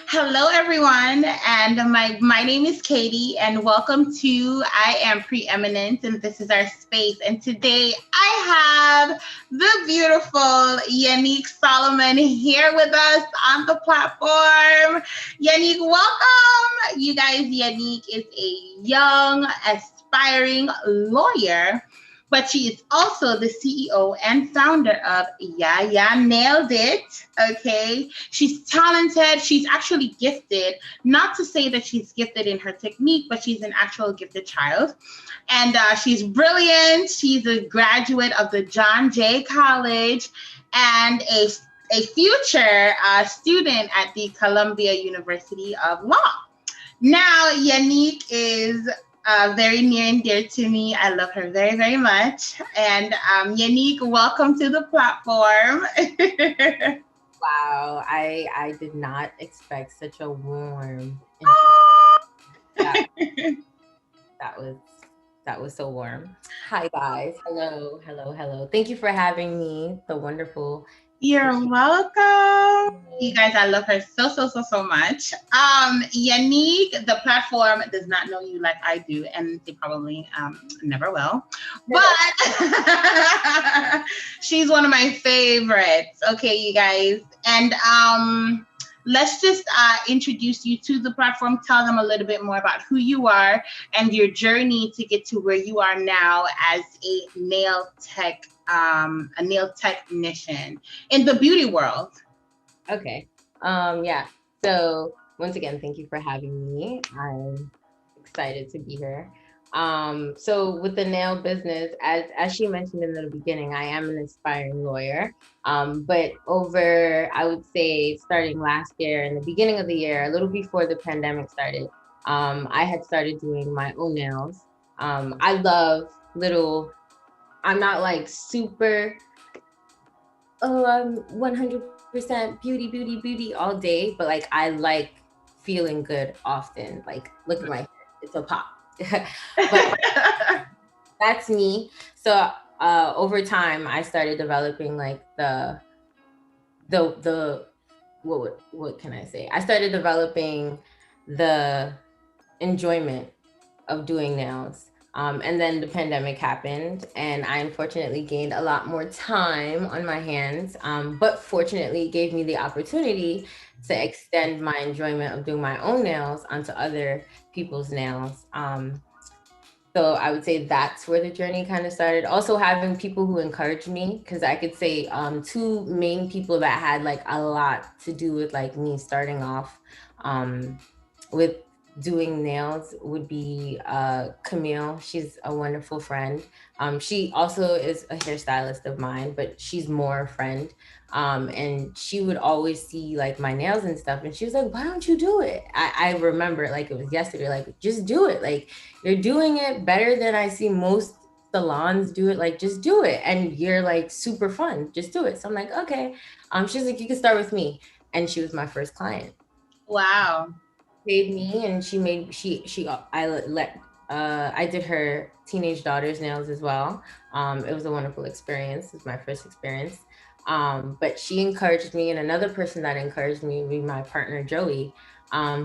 Hello, everyone, and my name is Katie, and welcome to I Am Preeminence, and this is our space. And today I have the beautiful Yanique Solomon here with us on the platform. Yanique, welcome, you guys. Yanique is a young, aspiring lawyer, but she is also the CEO and founder of YAYA. Nailed it. Okay. She's talented. She's actually gifted. Not to say that she's gifted in her technique, but she's an actual gifted child. And she's brilliant. She's a graduate of the John Jay College and a future student at the Columbia University of Law. Now, Yanique is very near and dear to me. I love her very, very much. And Yanique, welcome to the platform. Wow, I did not expect such a warm that, that was that was so warm. Hi guys. Hello, hello, hello. Thank you for having me. The wonderful You're welcome. You guys, I love her so, so, so, so much. Yanique, the platform does not know you like I do, and they probably never will. But she's one of my favorites. Okay, you guys. And let's just introduce you to the platform. Tell them a little bit more about who you are and your journey to get to where you are now as a nail technician in the beauty world. Okay. Yeah. So once again, thank you for having me. I'm excited to be here. So with the nail business, as she mentioned in the beginning, I am an aspiring lawyer. But over, I would say, starting last year, in the beginning of the year, a little before the pandemic started, I had started doing my own nails. I love little. I'm not like super. Oh, I'm 100% beauty all day, but like I like feeling good often. Like, look at my hair, it's a pop. But that's me. So over time, I started developing like the what can I say? I started developing the enjoyment of doing nails. And then the pandemic happened, and I unfortunately gained a lot more time on my hands. But fortunately, it gave me the opportunity to extend my enjoyment of doing my own nails onto other people's nails. So I would say that's where the journey kind of started. Also having people who encouraged me, because I could say two main people that had like a lot to do with like me starting off with doing nails would be Camille. She's a wonderful friend. She also is a hairstylist of mine, but she's more a friend. And she would always see like my nails and stuff, and she was like, "Why don't you do it?" I remember it like it was yesterday. Like, just do it. Like, you're doing it better than I see most salons do it. Like, just do it, and you're like super fun. Just do it. So I'm like, okay. She's like, you can start with me, and she was my first client. Wow. Paid me, and I did her teenage daughter's nails as well. It was a wonderful experience. It was my first experience. But she encouraged me, and another person that encouraged me would be my partner Joey.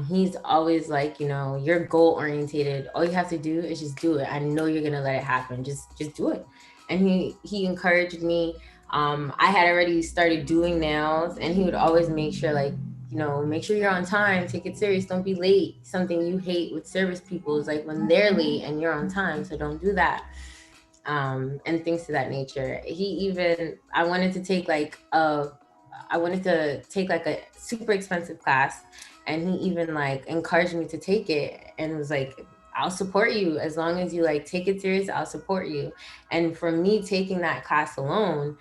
He's always like, you're goal orientated. All you have to do is just do it. I know you're gonna let it happen. Just do it. And he encouraged me. I had already started doing nails, and he would always make sure like, make sure you're on time, take it serious, don't be late. Something you hate with service people is like when they're late and you're on time, so don't do that. And things to that nature. I wanted to take like a super expensive class, and he even like encouraged me to take it and was like, I'll support you as long as you like take it serious, I'll support you. And for me taking that class alone,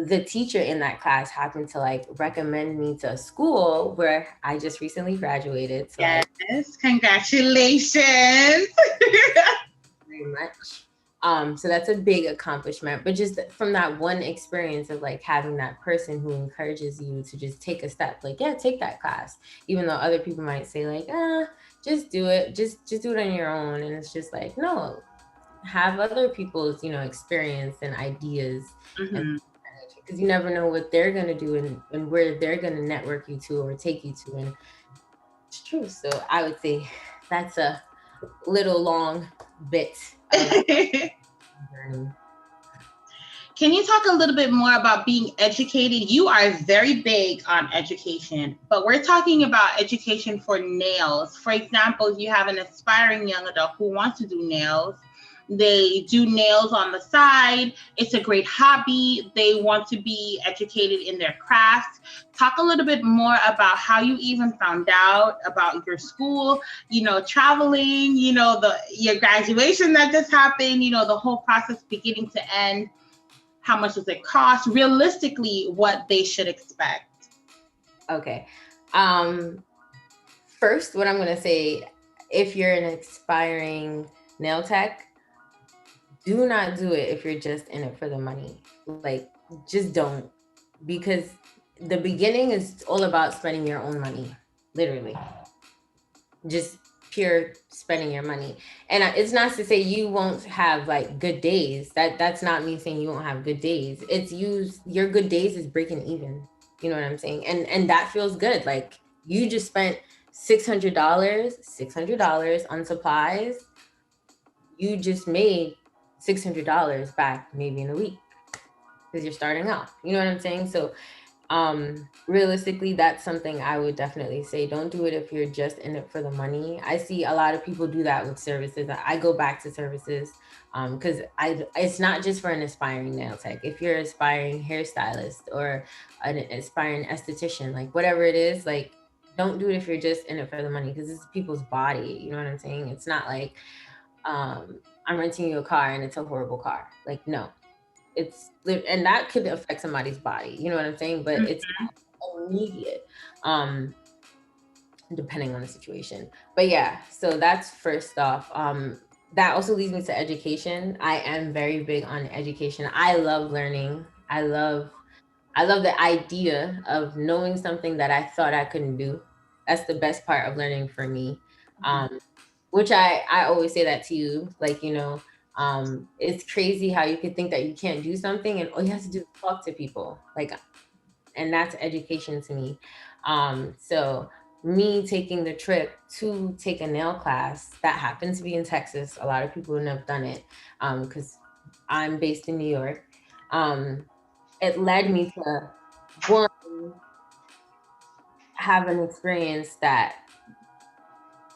the teacher in that class happened to like recommend me to a school where I just recently graduated. So Yes, congratulations. very much. So that's a big accomplishment. But just from that one experience of like having that person who encourages you to just take a step, like, yeah, take that class. Even though other people might say, like, just do it, just do it on your own. And it's just like, no, have other people's, experience and ideas. And Mm-hmm. because you never know what they're going to do and where they're going to network you to or take you to. And It's true. So I would say that's a little long bit of journey. Can you talk a little bit more about being educated? You are very big on education, but we're talking about education for nails. For example, you have an aspiring young adult who wants to do nails. They do nails on the side. It's a great hobby. They want to be educated in their craft. Talk a little bit more about how you even found out about your school, traveling, your graduation that just happened, the whole process beginning to end. How much does it cost? Realistically, what they should expect. Okay. First, what I'm going to say, if you're an aspiring nail tech, do not do it if you're just in it for the money. Like, just don't. Because the beginning is all about spending your own money, literally. Just pure spending your money. And it's not to say you won't have like good days. That's not me saying you won't have good days. It's your good days is breaking even. You know what I'm saying? And that feels good. Like you just spent $600 on supplies. You just made $600 back maybe in a week because you're starting off. You know what I'm saying? So realistically, that's something I would definitely say. Don't do it if you're just in it for the money. I see a lot of people do that with services. I go back to services because it's not just for an aspiring nail tech. If you're an aspiring hairstylist or an aspiring esthetician, like whatever it is, like don't do it if you're just in it for the money because it's people's body. You know what I'm saying? It's not like I'm renting you a car and it's a horrible car. Like, no. And that could affect somebody's body, you know what I'm saying? But it's not immediate, depending on the situation. But yeah, so that's first off. That also leads me to education. I am very big on education. I love learning. I love the idea of knowing something that I thought I couldn't do. That's the best part of learning for me. Which I always say that to you, like, it's crazy how you could think that you can't do something and all you have to do is talk to people, like, and that's education to me. So me taking the trip to take a nail class that happened to be in Texas, a lot of people wouldn't have done it because I'm based in New York. It led me to one, have an experience that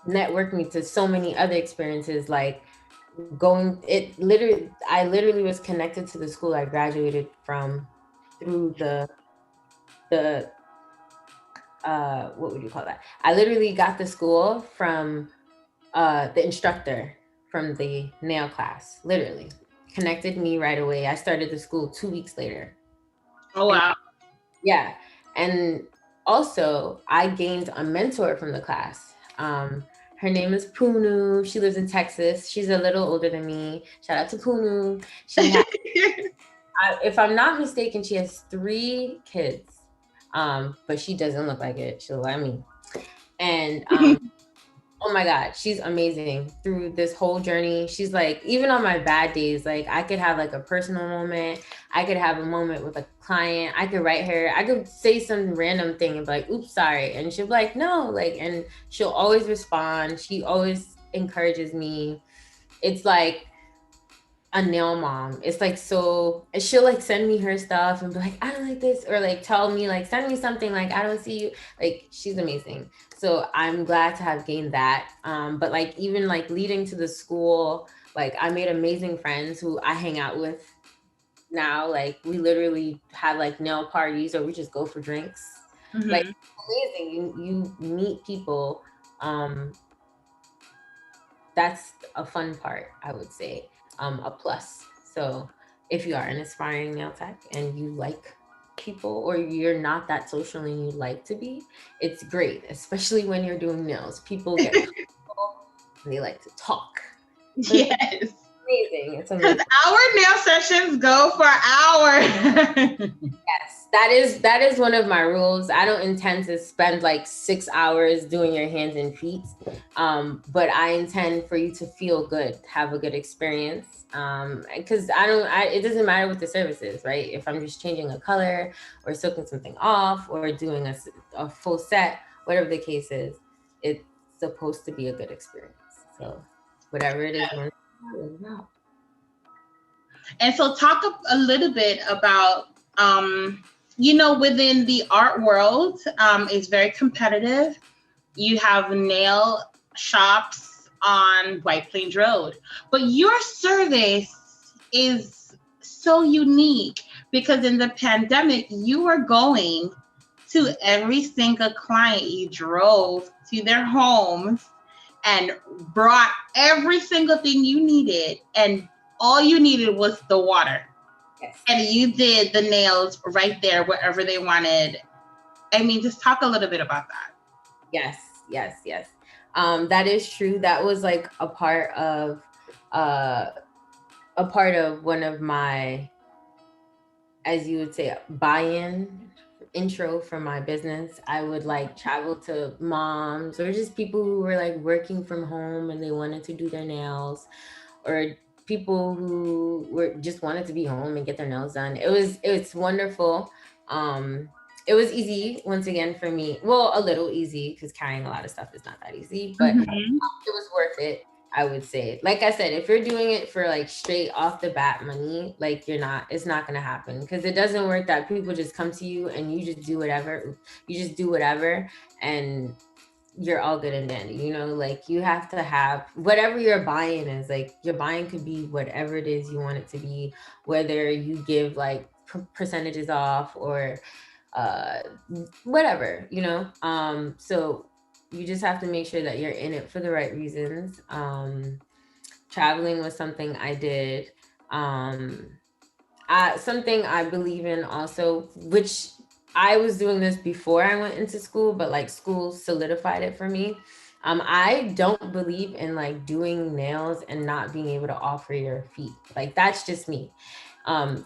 networked me to so many other experiences, like I literally was connected to the school I graduated from through the what would you call that? I literally got the school from the instructor from the nail class, literally connected me right away. I started the school 2 weeks later. Oh, wow. Yeah. And also I gained a mentor from the class. Her name is Punu. She lives in Texas. She's a little older than me. Shout out to Punu. She has, if I'm not mistaken, she has 3 kids. But she doesn't look like it. She'll let me. And oh my God, she's amazing through this whole journey. She's like, even on my bad days, like I could have like a personal moment. I could have a moment with a client. I could write her. I could say some random thing and be like, oops, sorry. And she'll be like, no, like, and she'll always respond. She always encourages me. It's like a nail mom. It's like, so she'll like send me her stuff and be like, I don't like this, or like tell me like, send me something like, I don't see you. Like, she's amazing. So I'm glad to have gained that. But like, even like leading to the school, like I made amazing friends who I hang out with now. Like we literally have like nail parties or we just go for drinks. Like amazing. You meet people. That's a fun part, I would say. A plus. So if you are an aspiring nail tech and you like people or you're not that social and you like to be, it's great, especially when you're doing nails. People get comfortable and they like to talk. So yes. It's amazing. It's amazing. Our nail sessions go for hours. Yes, that is one of my rules. I don't intend to spend like 6 hours doing your hands and feet, but I intend for you to feel good, have a good experience. Because it doesn't matter what the service is, right? If I'm just changing a color or soaking something off or doing a full set, whatever the case is, it's supposed to be a good experience. So whatever it is, no. And so talk a little bit about, within the art world, it's very competitive. You have nail shops on White Plains Road, but your service is so unique because in the pandemic, you were going to every single client. You drove to their homes and brought every single thing you needed, and all you needed was the water. Yes. And you did the nails right there wherever they wanted. I mean, just talk a little bit about that. Yes. That is true. That was like a part of one of my, as you would say, buy-in intro for my business. I would like travel to moms or just people who were like working from home and they wanted to do their nails, or people who were just wanted to be home and get their nails done. It's wonderful. It was easy once again for me. Well, a little easy because carrying a lot of stuff is not that easy, but it was worth it. I would say, like I said, if you're doing it for like straight off the bat money, like it's not going to happen, because it doesn't work that people just come to you and you just do whatever. And you're all good and dandy, like you have to have whatever your buy-in is. Like your buy-in could be whatever it is you want it to be, whether you give like percentages off or whatever, so you just have to make sure that you're in it for the right reasons. Traveling was something I did. Something I believe in also, which I was doing this before I went into school, but like school solidified it for me. I don't believe in like doing nails and not being able to offer your feet. Like that's just me.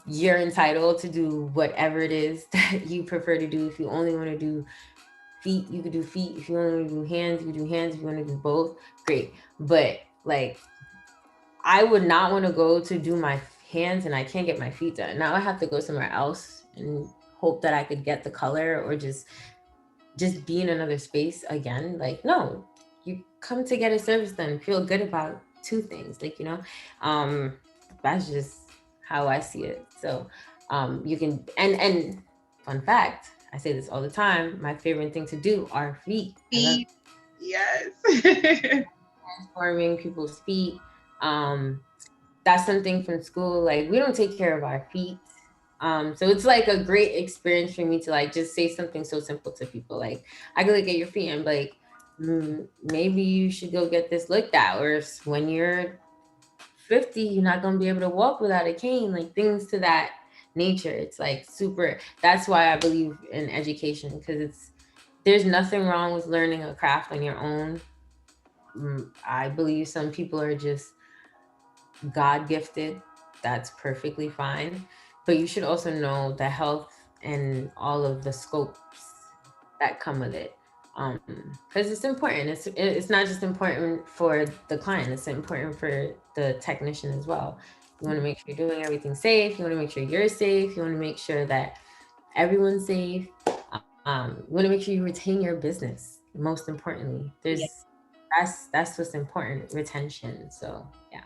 You're entitled to do whatever it is that you prefer to do. If you only want to do feet, you could do feet. If you only want to do hands, you could do hands. If you want to do both, great. But like, I would not want to go to do my hands and I can't get my feet done. Now I have to go somewhere else and hope that I could get the color or just be in another space again. Like, no, you come to get a service done, feel good about two things. Like, that's just how I see it. So you can, and fun fact, I say this all the time, my favorite thing to do are feet. Feet, yes. Transforming people's feet. That's something from school. Like we don't take care of our feet. So it's like a great experience for me to like just say something so simple to people. Like I could look at your feet and be like, maybe you should go get this looked at. Or if when you're 50, you're not gonna be able to walk without a cane. Like things to that nature. It's like super. That's why I believe in education, because there's nothing wrong with learning a craft on your own. I believe some people are just God gifted. That's perfectly fine. But you should also know the health and all of the scopes that come with it. Because it's important. It's not just important for the client, it's important for the technician as well. You want to make sure you're doing everything safe. You want to make sure you're safe. You want to make sure that everyone's safe. You want to make sure you retain your business. Most importantly, that's what's important, retention. So yeah.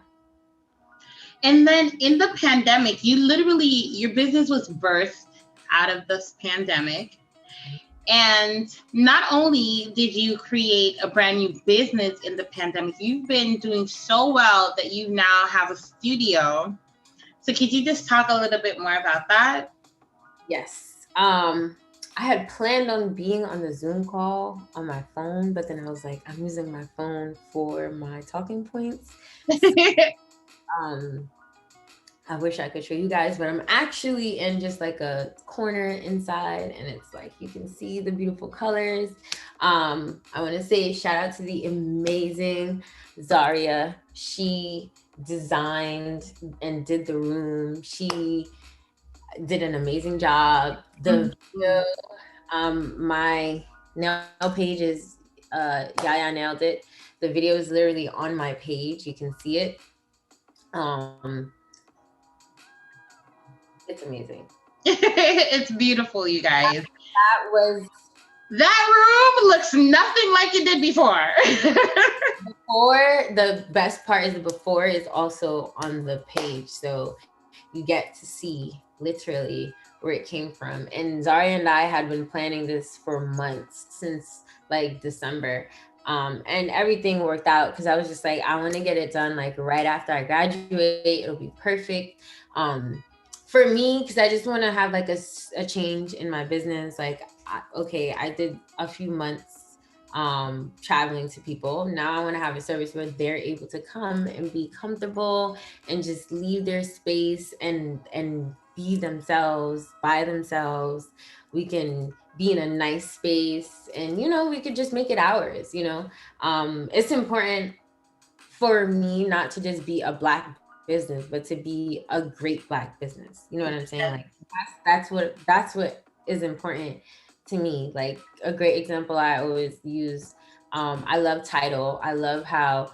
And then in the pandemic, your business was birthed out of this pandemic. And not only did you create a brand new business in the pandemic, you've been doing so well that you now have a studio. So could you just talk a little bit more about that? Yes. I had planned on being on the Zoom call on my phone, but then I was like, I'm using my phone for my talking points. I wish I could show you guys, but I'm actually in just like a corner inside, and it's like you can see the beautiful colors. I want to say shout out to the amazing Zaria. She designed and did the room. She did an amazing job. The video, my nail page is YAYA nailed it. The video is literally on my page. You can see it. It's amazing. It's beautiful, you guys. That was That room looks nothing like it did before. Before, the best part is the before is also on the page. So you get to see literally where it came from. And Zaria and I had been planning this for months, since like December. And everything worked out because I was just like, I want to get it done like right after I graduate. It'll be perfect. For me, because I just want to have like a change in my business. Like, okay, I did a few months traveling to people. Now I want to have a service where they're able to come and be comfortable and just leave their space and be themselves by themselves. We can be in a nice space, and we could just make it ours. It's important for me not to just be a Black business, but to be a great Black business. You know what I'm saying? Like, that's what is important to me. Like, a great example I always use, I love Tidal. I love how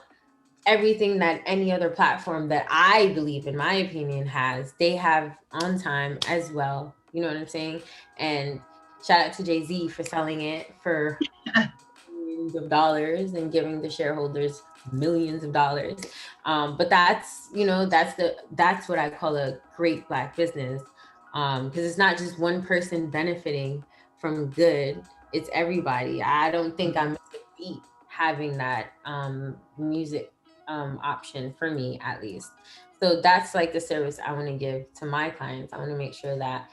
everything that any other platform that I believe, in my opinion, has, they have on time as well. You know what I'm saying? And shout out to Jay-Z for selling it for millions of dollars and giving the shareholders millions of dollars. But that's what I call a great Black business, because it's not just one person benefiting from good; it's everybody. I don't think I'm missing a beat having that music option for me, at least. So that's like the service I want to give to my clients. I want to make sure that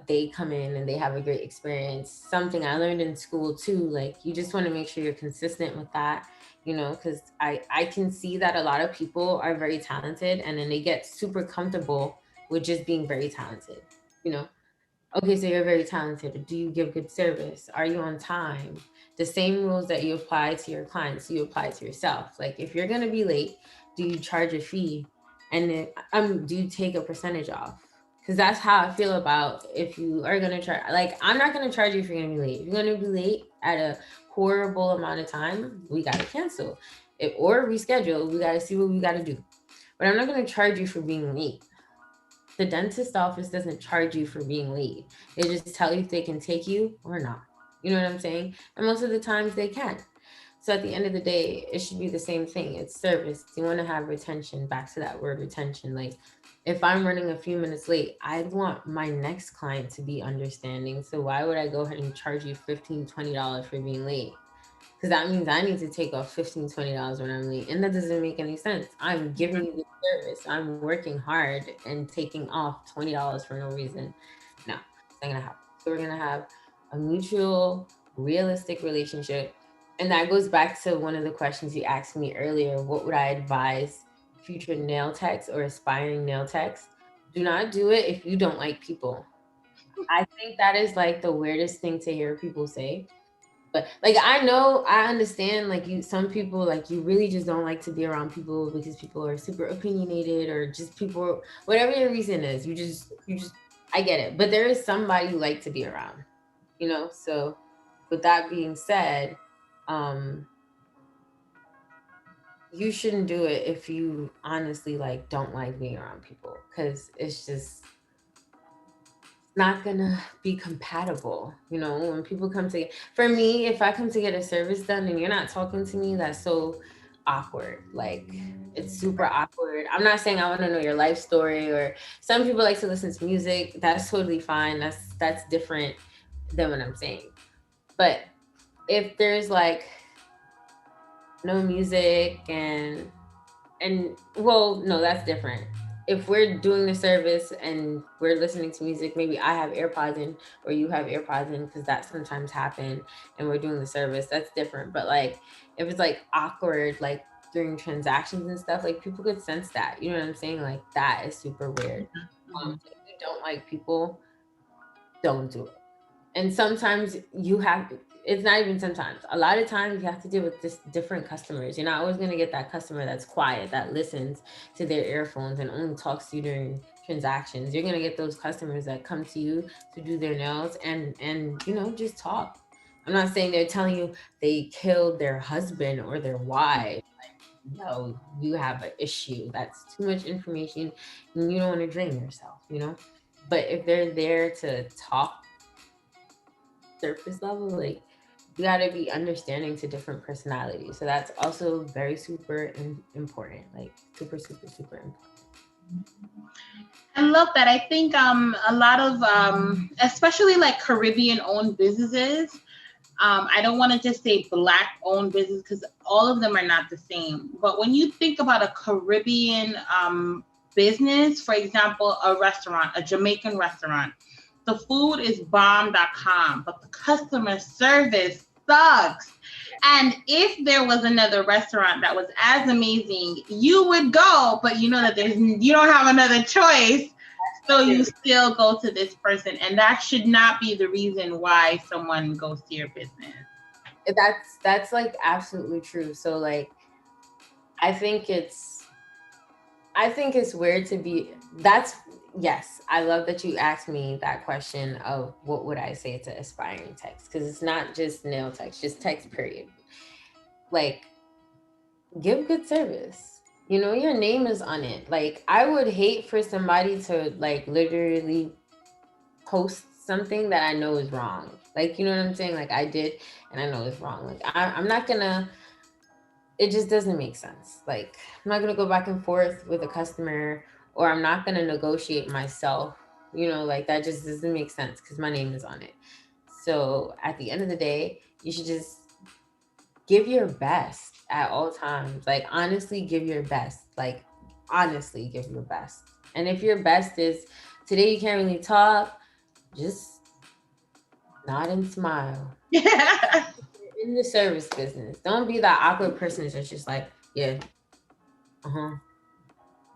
they come in and they have a great experience. Something I learned in school too, like, you just want to make sure you're consistent with that, because I can see that a lot of people are very talented and then they get super comfortable with just being very talented. You know, okay, so you're very talented. Do you give good service? Are you on time? The same rules that you apply to your clients, you apply to yourself. Like, if you're gonna be late, do you charge a fee? And then, do you take a percentage off? Because that's how I feel about, if you are gonna charge. Like, I'm not gonna charge you if you're gonna be late. If you're gonna be late at a horrible amount of time, we gotta cancel it or reschedule. We gotta see what we gotta do. But I'm not gonna charge you for being late. The dentist office doesn't charge you for being late. They just tell you if they can take you or not. You know what I'm saying? And most of the times they can. So at the end of the day, it should be the same thing. It's service. You want to have retention. Back to that word retention. Like, if I'm running a few minutes late, I want my next client to be understanding. So why would I go ahead and charge you $15, $20 for being late? Because that means I need to take off $15, $20 when I'm late. And that doesn't make any sense. I'm giving you the service. I'm working hard and taking off $20 for no reason. No, it's not going to happen. So we're going to have a mutual, realistic relationship. And that goes back to one of the questions you asked me earlier. What would I advise future nail techs or aspiring nail techs? Do not do it if you don't like people. I think that is like the weirdest thing to hear people say. But like, I understand, like, some people, like, you really just don't like to be around people because people are super opinionated, or just people, whatever your reason is, you just I get it. But there is somebody you like to be around, so with that being said, um you shouldn't do it if you honestly, like, don't like being around people, because it's just not gonna be compatible. When people come to, for me, if I come to get a service done and you're not talking to me, that's so awkward. Like, it's super awkward. I'm not saying I want to know your life story, or some people like to listen to music. That's totally fine. That's different than what I'm saying. But if there's like no music, and well, no, that's different. If we're doing the service and we're listening to music, maybe I have AirPods in or you have AirPods in, because that sometimes happen, and we're doing the service, that's different. But like, if it's like awkward, like during transactions and stuff, like, people could sense that. You know what I'm saying? Like, that is super weird. If you don't like people, don't do it. And sometimes you have, it's not even sometimes, a lot of times you have to deal with this different customers. You're not always going to get that customer that's quiet, that listens to their earphones and only talks to you during transactions. You're going to get those customers that come to you to do their nails and just talk. I'm not saying they're telling you they killed their husband or their wife. No, you have an issue. That's too much information, and you don't want to drain yourself. But if they're there to talk surface level. Like, you got to be understanding to different personalities. So that's also very super important. Like, super, super, super important. I love that. I think a lot of especially like Caribbean owned businesses. I don't want to just say Black owned business because all of them are not the same. But when you think about a Caribbean business, for example, a restaurant, a Jamaican restaurant, the food is bomb.com, but the customer service sucks. And if there was another restaurant that was as amazing, you would go, but you know that you don't have another choice. So you still go to this person, and that should not be the reason why someone goes to your business. That's like absolutely true. So like, I think it's weird to be, yes, I love that you asked me that question of what would I say to aspiring techs, because it's not just nail techs, just techs period. Like, give good service. You know, your name is on it. Like, I would hate for somebody to like literally post something that I know is wrong. Like, you know what I'm saying? Like, I did and I know it's wrong. Like, I'm not gonna, it just doesn't make sense. Like, I'm not gonna go back and forth with a customer, or I'm not gonna negotiate myself. You know, like, that just doesn't make sense because my name is on it. So at the end of the day, you should just give your best at all times. Like, honestly, give your best. Like, honestly, give your best. And if your best is today you can't really talk, just nod and smile. In the service business, don't be that awkward person that's just like, yeah,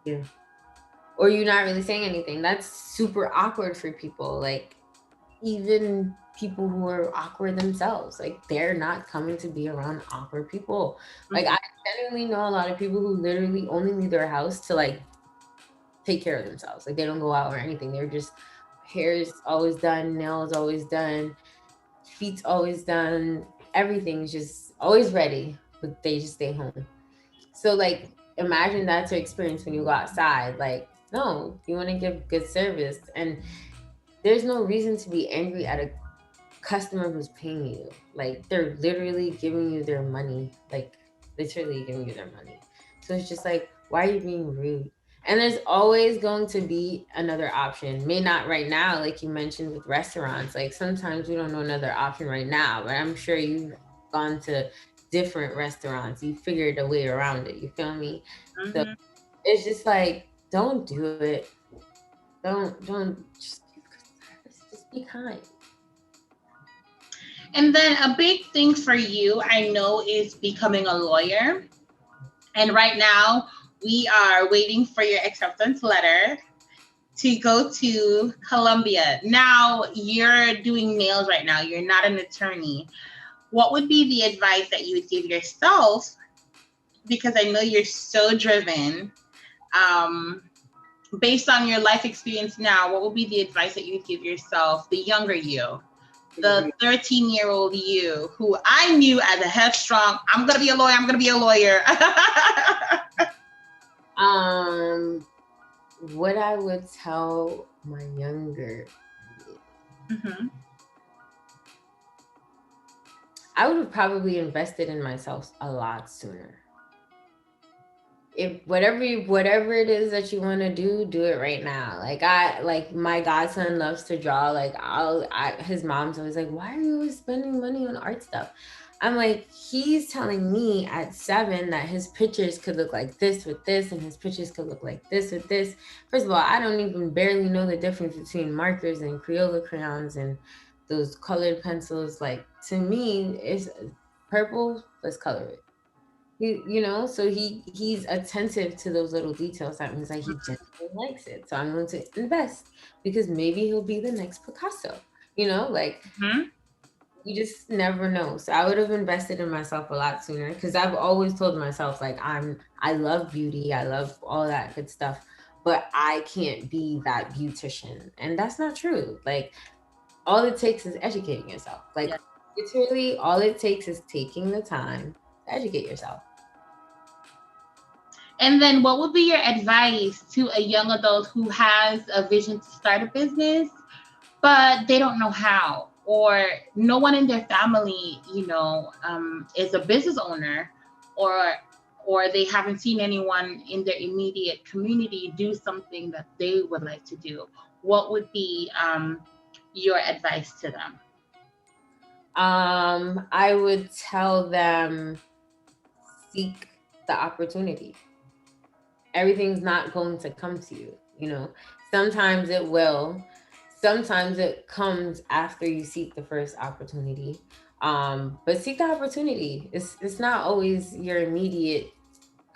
yeah, or you're not really saying anything. That's super awkward for people. Like, even people who are awkward themselves, like, they're not coming to be around awkward people. Like, I genuinely know a lot of people who literally only leave their house to like take care of themselves. Like, they don't go out or anything. They're just, hair's always done, nails always done, feet's always done, everything's just always ready, but they just stay home. So like, imagine that's your experience when you go outside. Like, no, you want to give good service, and there's no reason to be angry at a customer who's paying you. Like, they're literally giving you their money, like literally giving you their money. So it's just like, why are you being rude? And there's always going to be another option. May not right now, like you mentioned with restaurants. Like, sometimes we don't know another option right now, but I'm sure you've gone to different restaurants. You figured a way around it. You feel me? So it's just like, don't do it. Don't just be kind. And then a big thing for you, I know, is becoming a lawyer. And right now, we are waiting for your acceptance letter to go to Columbia. Now, you're doing nails right now. You're not an attorney. What would be the advice that you would give yourself? Because I know you're so driven. Based on your life experience now, what would be the advice that you would give yourself, the younger you, the 13-year-old you, who I knew as a headstrong, I'm going to be a lawyer, I'm going to be a lawyer. What I would tell my younger, I would have probably invested in myself a lot sooner. If whatever it is that you want to do it right now. Like my godson loves to draw. Like, his mom's always like, why are you always spending money on art stuff? I'm like, he's telling me at 7 that his pictures could look like this with this, and his pictures could look like this with this. First of all, I don't even barely know the difference between markers and Crayola crayons and those colored pencils. Like, to me, it's purple, let's color it. You know, so he's attentive to those little details. That means like he genuinely likes it. So I'm going to invest, because maybe he'll be the next Picasso. You know, like, you just never know. So I would have invested in myself a lot sooner, because I've always told myself, like, I love beauty, I love all that good stuff, but I can't be that beautician. And that's not true. Like, all it takes is educating yourself. Like, literally all it takes is taking the time to educate yourself. And then what would be your advice to a young adult who has a vision to start a business, but they don't know how? or no one in their family, is a business owner, or they haven't seen anyone in their immediate community do something that they would like to do, what would be your advice to them? I would tell them, seek the opportunity. Everything's not going to come to you, Sometimes it will. Sometimes it comes after you seek the first opportunity. But seek the opportunity. It's not always your immediate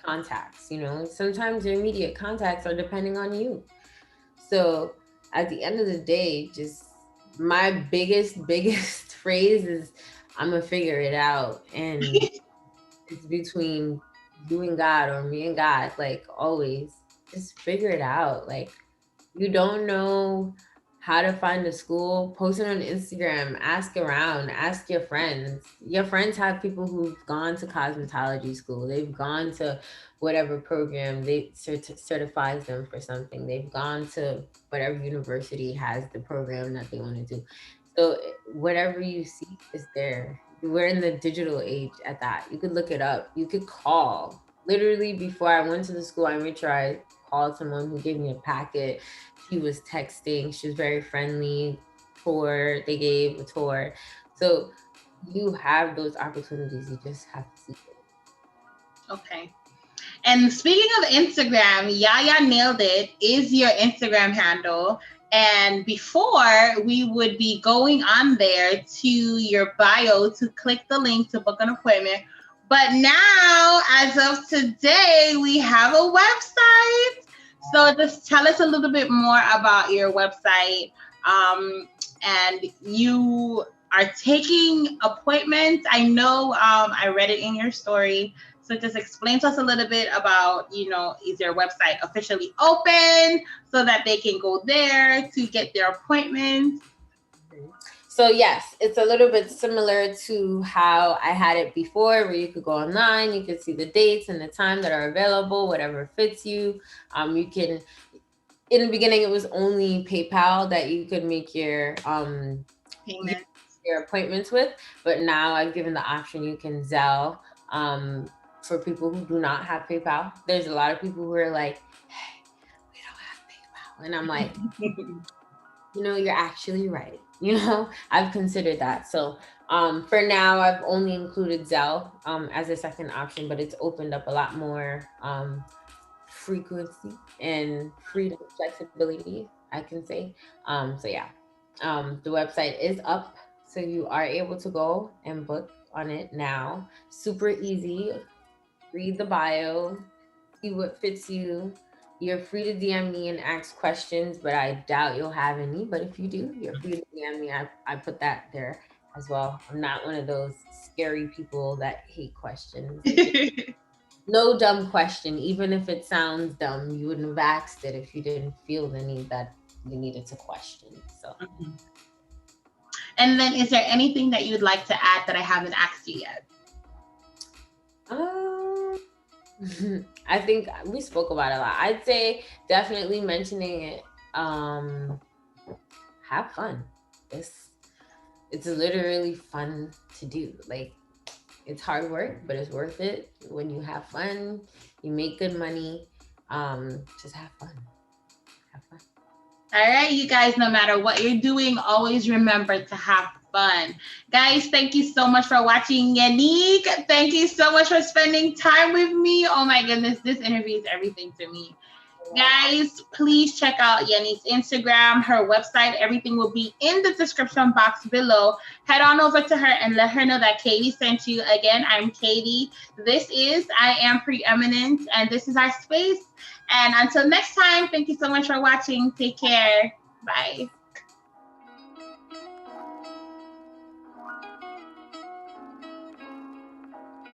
contacts, Sometimes your immediate contacts are depending on you. So at the end of the day, just my biggest phrase is, I'm gonna figure it out. And it's between you and God, or me and God, like always. Just figure it out. Like, you don't know how to find a school, post it on Instagram, ask around, ask your friends. Your friends have people who've gone to cosmetology school. They've gone to whatever program they certifies them for something. They've gone to whatever university has the program that they want to do. So whatever you seek is there. We're in the digital age at that. You could look it up. You could call. Literally, before I went to the school, I made sure I called someone who gave me a packet. She was texting. She was very friendly. They gave a tour. So you have those opportunities. You just have to seek it. Okay. And speaking of Instagram, Yaya Nailed It is your Instagram handle. And before, we would be going on there to your bio to click the link to book an appointment. But now, as of today, we have a website. So just tell us a little bit more about your website. And you are taking appointments. I know I read it in your story. So just explain to us a little bit about, is your website officially open so that they can go there to get their appointments? So yes, it's a little bit similar to how I had it before, where you could go online, you could see the dates and the time that are available, whatever fits you. You can, in the beginning, it was only PayPal that you could make your payments, your appointments with, but now I've given the option you can Zelle. For people who do not have PayPal, there's a lot of people who are like, hey, we don't have PayPal. And I'm like, you're actually right. I've considered that. So for now, I've only included Zelle as a second option, but it's opened up a lot more frequency and freedom, flexibility, I can say. So yeah, the website is up. So you are able to go and book on it now. Super easy. Read the bio, see what fits you. You're free to DM me and ask questions, but I doubt you'll have any. But if you do, you're free to DM me. I put that there as well. I'm not one of those scary people that hate questions. No dumb question. Even if it sounds dumb, you wouldn't have asked it if you didn't feel the need that you needed to question. So. Mm-hmm. And then is there anything that you'd like to add that I haven't asked you yet? I think we spoke about it a lot. I'd say definitely mentioning it. Have fun. It's literally fun to do. Like, it's hard work, but it's worth it. When you have fun, you make good money. Just have fun. Have fun. All right, you guys, no matter what you're doing, always remember to have fun. Guys, thank you so much for watching. Yanique, thank you so much for spending time with me. Oh my goodness, this interview is everything to me. Guys, please check out Yanique's Instagram, her website. Everything will be in the description box below. Head on over to her and let her know that Katie sent you. Again, I'm Katie. This is IAmPreeminence, and this is our space. And until next time, thank you so much for watching. Take care. Bye.